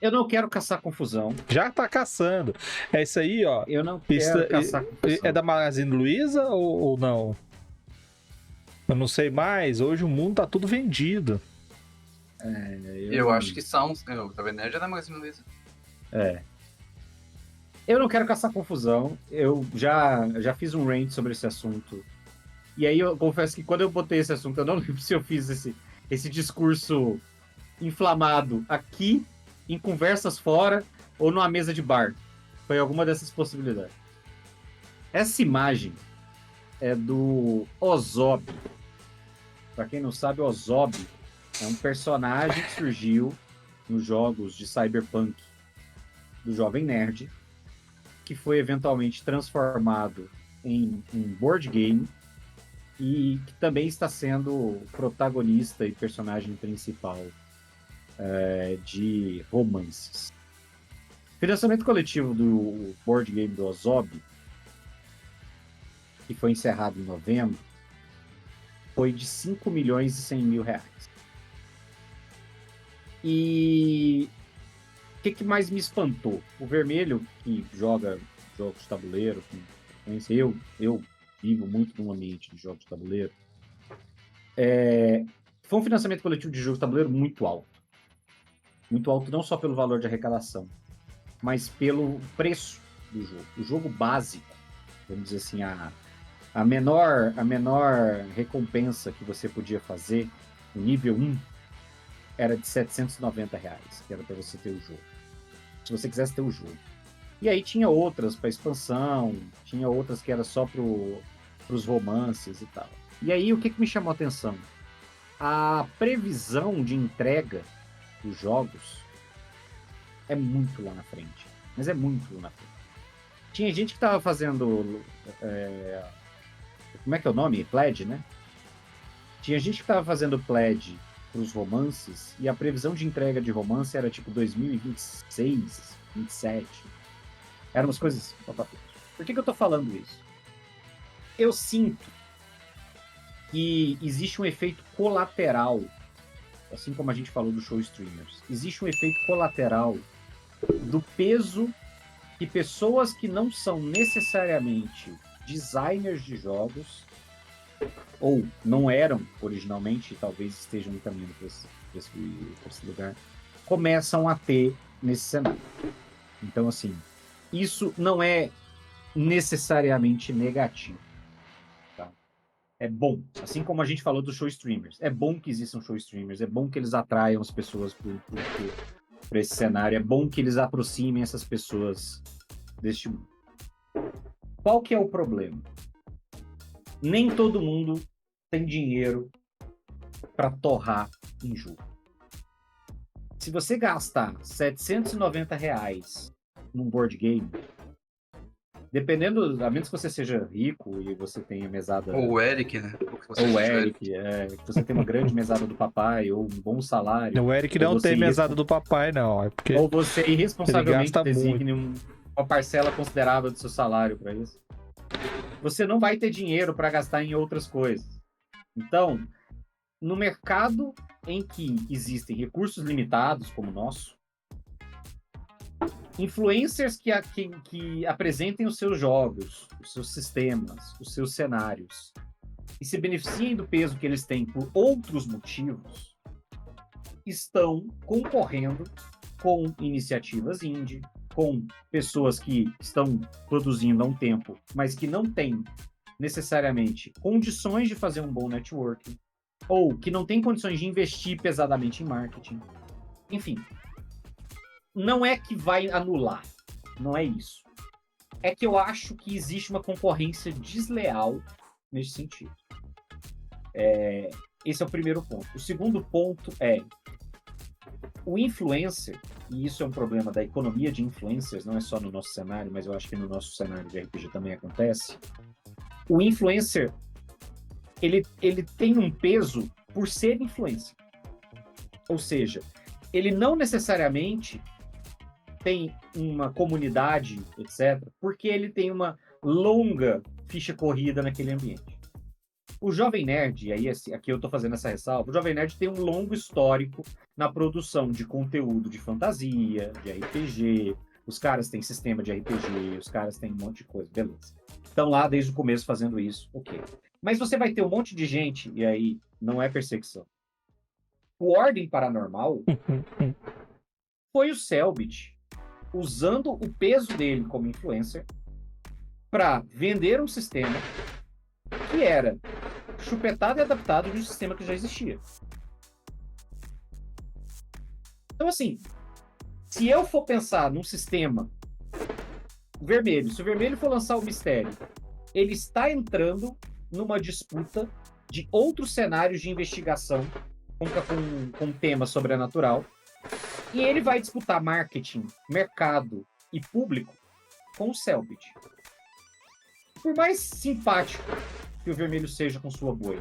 Eu não quero caçar confusão. Já tá caçando. É isso aí, ó. Eu não quero caçar confusão. É da Magazine Luiza ou não? Eu não sei mais. Hoje o mundo tá tudo vendido. Eu acho que são. O Jovem Nerd é da Magazine Luiza. Eu não quero caçar confusão. Eu já fiz um rant sobre esse assunto. E aí eu confesso que quando eu botei esse assunto, eu não lembro se eu fiz esse discurso inflamado aqui, em conversas fora, ou numa mesa de bar. Foi alguma dessas possibilidades. Essa imagem é do Ozob. Pra quem não sabe, o Ozob é um personagem que surgiu nos jogos de Cyberpunk do Jovem Nerd, que foi eventualmente transformado em um board game e que também está sendo protagonista e personagem principal de romances. O financiamento coletivo do board game do Ozob, que foi encerrado em novembro, foi de 5 milhões e 100 mil reais. E o que mais me espantou? O Vermelho, que joga jogos de tabuleiro, eu vivo muito num ambiente de jogos de tabuleiro, foi um financiamento coletivo de jogos de tabuleiro muito alto. Muito alto não só pelo valor de arrecadação, mas pelo preço do jogo. O jogo básico, vamos dizer assim, a menor recompensa que você podia fazer, no nível 1, era de R$790, que era para você ter o jogo. Se você quisesse ter o jogo. E aí tinha outras para expansão, tinha outras que era só para os romances e tal. E aí o que me chamou a atenção? A previsão de entrega dos jogos é muito lá na frente. Mas é muito lá na frente. Tinha gente que tava fazendo... como é que é o nome? Pledge, né? Tinha gente que tava fazendo pledge pros romances e a previsão de entrega de romance era tipo 2026, 2027. Eram umas coisas... Por que eu tô falando isso? Eu sinto que existe um efeito colateral, assim como a gente falou do show streamers. Existe um efeito colateral do peso que pessoas que não são necessariamente designers de jogos, ou não eram originalmente, talvez estejam caminhando para esse lugar, começam a ter nesse cenário. Então, assim, isso não é necessariamente negativo. Tá? É bom. Assim como a gente falou dos show streamers. É bom que existam show streamers, é bom que eles atraiam as pessoas para esse cenário, é bom que eles aproximem essas pessoas deste mundo. Qual que é o problema? Nem todo mundo tem dinheiro para torrar em jogo. Se você gastar R$790 num board game, dependendo, a menos que você seja rico e você tenha mesada... Ou o Eric, né? Ou o Eric, que você tem uma grande mesada do papai, ou um bom salário. O Eric não tem mesada do papai, não. É porque ou você irresponsavelmente designe uma parcela considerável do seu salário para isso. Você não vai ter dinheiro para gastar em outras coisas. Então, no mercado em que existem recursos limitados, como o nosso, influencers que apresentem os seus jogos, os seus sistemas, os seus cenários, e se beneficiem do peso que eles têm por outros motivos, estão concorrendo com iniciativas indie, com pessoas que estão produzindo há um tempo, mas que não têm necessariamente condições de fazer um bom networking, ou que não têm condições de investir pesadamente em marketing. Enfim, não é que vai anular, não é isso. É que eu acho que existe uma concorrência desleal nesse sentido. Esse é o primeiro ponto. O segundo ponto é o influencer, e isso é um problema da economia de influencers, não é só no nosso cenário, mas eu acho que no nosso cenário de RPG também acontece. O influencer, ele tem um peso por ser influencer. Ou seja, ele não necessariamente tem uma comunidade, etc., porque ele tem uma longa ficha corrida naquele ambiente. O Jovem Nerd, e aí aqui eu tô fazendo essa ressalva, o Jovem Nerd tem um longo histórico na produção de conteúdo de fantasia, de RPG, os caras têm sistema de RPG, os caras têm um monte de coisa, beleza. Estão lá desde o começo fazendo isso, ok. Mas você vai ter um monte de gente, e aí não é perseguição. O Ordem Paranormal foi o Cellbit usando o peso dele como influencer para vender um sistema que era chupetado e adaptado de um sistema que já existia. Então, assim, se eu for pensar num sistema vermelho, se o vermelho for lançar o mistério, ele está entrando numa disputa de outros cenários de investigação com tema sobrenatural, e ele vai disputar marketing, mercado e público com o Cellbit. Por mais simpático que o vermelho seja com sua boi,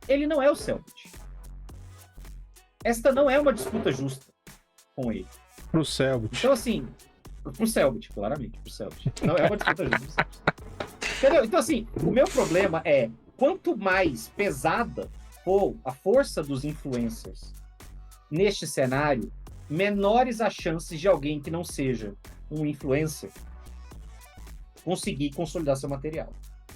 ele não é o Cellbit. Esta não é uma disputa justa com ele. Pro Cellbit. Então, assim, pro Cellbit, claramente, pro Cellbit. Não é uma disputa justa. Entendeu? Então, assim, o meu problema é, quanto mais pesada for a força dos influencers neste cenário, menores as chances de alguém que não seja um influencer conseguir consolidar seu material.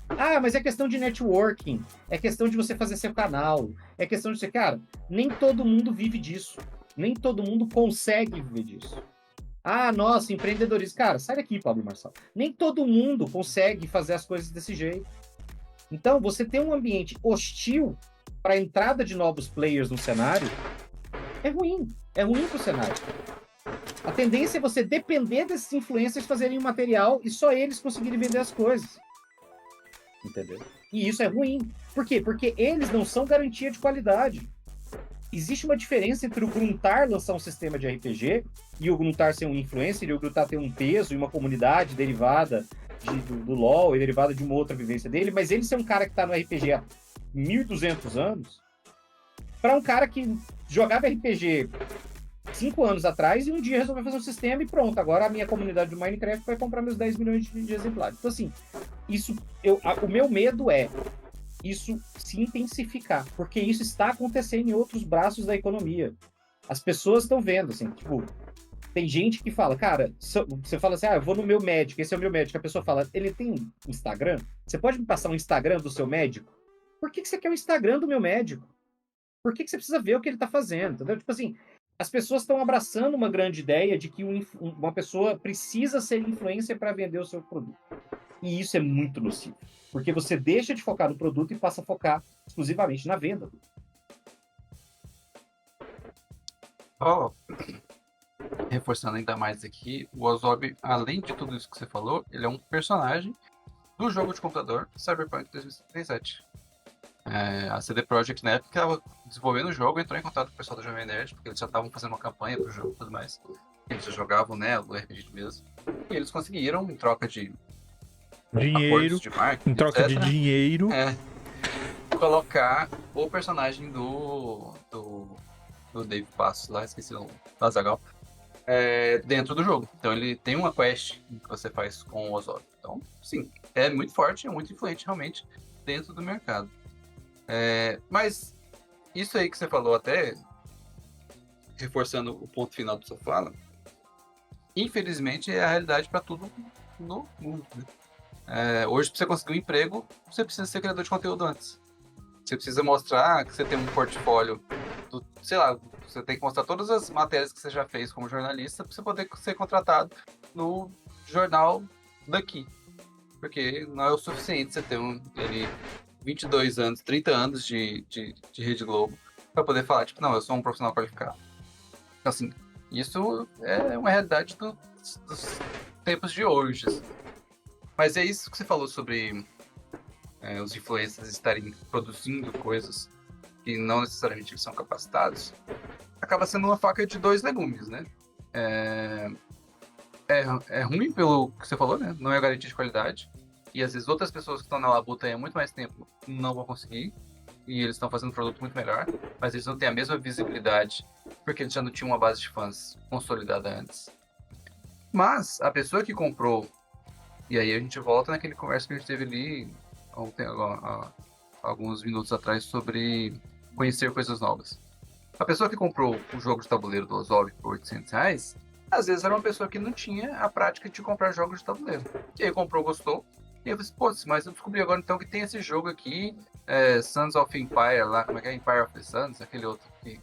Ah, mas é questão de networking, é questão de você fazer seu canal, é questão de ser... Cara, nem todo mundo vive disso. Nem todo mundo consegue viver disso. Ah, nossa, empreendedorismo. Cara, sai daqui, Pablo Marçal. Nem todo mundo consegue fazer as coisas desse jeito. Então, você ter um ambiente hostil para a entrada de novos players no cenário é ruim. É ruim para o cenário. A tendência é você depender desses influencers fazerem um material e só eles conseguirem vender as coisas. Entendeu? E isso é ruim. Por quê? Porque eles não são garantia de qualidade. Existe uma diferença entre o Gruntar lançar um sistema de RPG e o Gruntar ser um influencer e o Gruntar ter um peso e uma comunidade derivada do LoL e derivada de uma outra vivência dele, mas ele ser um cara que tá no RPG há 1.200 anos para um cara que jogava RPG 5 anos atrás e um dia resolveu fazer um sistema e pronto, agora a minha comunidade do Minecraft vai comprar meus 10 milhões de exemplares. Então, assim, o meu medo é isso se intensificar, porque isso está acontecendo em outros braços da economia. As pessoas estão vendo, assim, tipo, tem gente que fala, cara, você fala assim, eu vou no meu médico, esse é o meu médico. A pessoa fala, ele tem Instagram? Você pode me passar um Instagram do seu médico? Por que você quer o Instagram do meu médico? Por que você precisa ver o que ele tá fazendo? Entendeu? Tipo assim, as pessoas estão abraçando uma grande ideia de que uma pessoa precisa ser influencer para vender o seu produto. E isso é muito nocivo. Porque você deixa de focar no produto e passa a focar exclusivamente na venda. Reforçando ainda mais aqui, o Ozob, além de tudo isso que você falou, ele é um personagem do jogo de computador Cyberpunk 2077. A CD Projekt, na época, estava desenvolvendo o jogo, entrou em contato com o pessoal da Jovem Nerd, porque eles já estavam fazendo uma campanha pro jogo e tudo mais. Eles já jogavam, né, o RPG mesmo. E eles conseguiram, em troca de dinheiro, de marketing, em troca etc., de dinheiro, colocar o personagem do Dave Passos lá, esqueci o Azaghal, dentro do jogo. Então ele tem uma quest que você faz com o Ozob. Então, sim, é muito forte, é muito influente realmente dentro do mercado. Mas isso aí que você falou, até reforçando o ponto final da sua fala, infelizmente é a realidade para tudo no mundo, né? Hoje, para você conseguir um emprego, você precisa ser criador de conteúdo antes. Você precisa mostrar que você tem um portfólio, sei lá, você tem que mostrar todas as matérias que você já fez como jornalista para você poder ser contratado no jornal daqui. Porque não é o suficiente você ter 22 anos, 30 anos de Rede Globo para poder falar, tipo, não, eu sou um profissional qualificado. Então, assim, isso é uma realidade dos tempos de hoje. Mas é isso que você falou sobre os influencers estarem produzindo coisas que não necessariamente eles são capacitados. Acaba sendo uma faca de dois legumes, né? É ruim pelo que você falou, né? Não é garantia de qualidade. E às vezes outras pessoas que estão na labuta há muito mais tempo não vão conseguir. E eles estão fazendo um produto muito melhor. Mas eles não têm a mesma visibilidade porque eles já não tinham uma base de fãs consolidada antes. Mas a pessoa que comprou, e aí a gente volta naquele conversa que a gente teve ali alguns minutos atrás sobre conhecer coisas novas. A pessoa que comprou o jogo de tabuleiro do Ozob por R$800, às vezes era uma pessoa que não tinha a prática de comprar jogos de tabuleiro. E aí comprou, gostou. E eu falei, pô, mas eu descobri agora então que tem esse jogo aqui, Sons of Empire lá, como é que é? Empire of the Suns, aquele outro que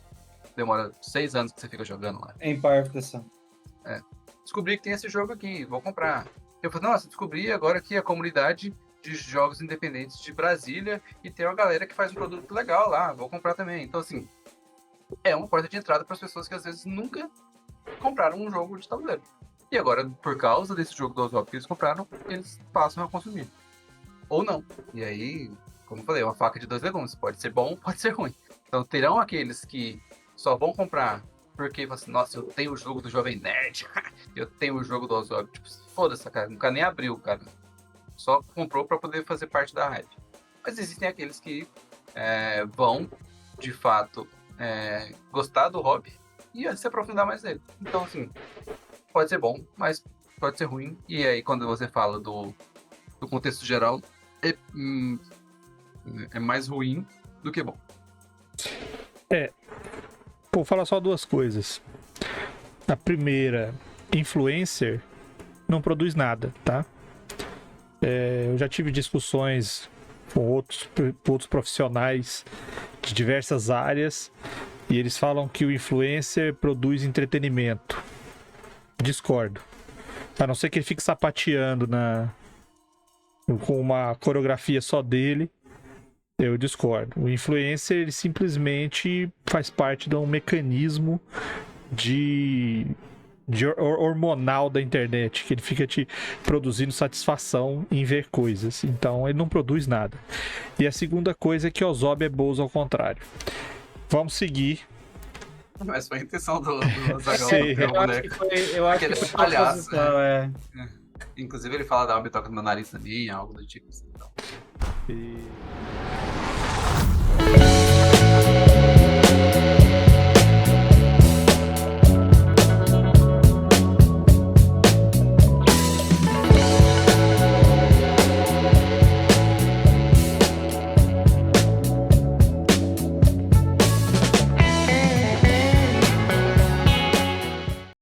demora 6 anos que você fica jogando lá. Empire of the Sun. Descobri que tem esse jogo aqui, vou comprar. Eu falei, nossa, descobri agora que a comunidade de jogos independentes de Brasília e tem uma galera que faz um produto legal lá, vou comprar também. Então, assim, é uma porta de entrada para as pessoas que às vezes nunca compraram um jogo de tabuleiro. E agora, por causa desse jogo do Ozob que eles compraram, eles passam a consumir. Ou não. E aí, como eu falei, é uma faca de dois legumes. Pode ser bom, pode ser ruim. Então terão aqueles que só vão comprar porque falam assim, nossa, eu tenho o jogo do Jovem Nerd, eu tenho o jogo do Ozob. Tipo, foda-se, cara, nunca nem abriu, cara. Só comprou para poder fazer parte da hype. Mas existem aqueles que vão, de fato, gostar do hobby e se aprofundar mais nele. Então, assim, pode ser bom, mas pode ser ruim. E aí, quando você fala do contexto geral, é mais ruim do que bom. Vou falar só duas coisas. A primeira, influencer não produz nada, tá? Eu já tive discussões com outros profissionais de diversas áreas e eles falam que o influencer produz entretenimento. Discordo. A não ser que ele fique sapateando com uma coreografia só dele, eu discordo. O influencer, ele simplesmente faz parte de um mecanismo de hormonal da internet, que ele fica te produzindo satisfação em ver coisas. Então, ele não produz nada. E a segunda coisa é que Ozob é Bozo ao contrário. Vamos seguir. Mas foi a intenção do Azaghal. Sim. Eu acho que foi palhaço. proposital, Inclusive, ele fala, dá uma bitoca no meu nariz também, algo do tipo. Então.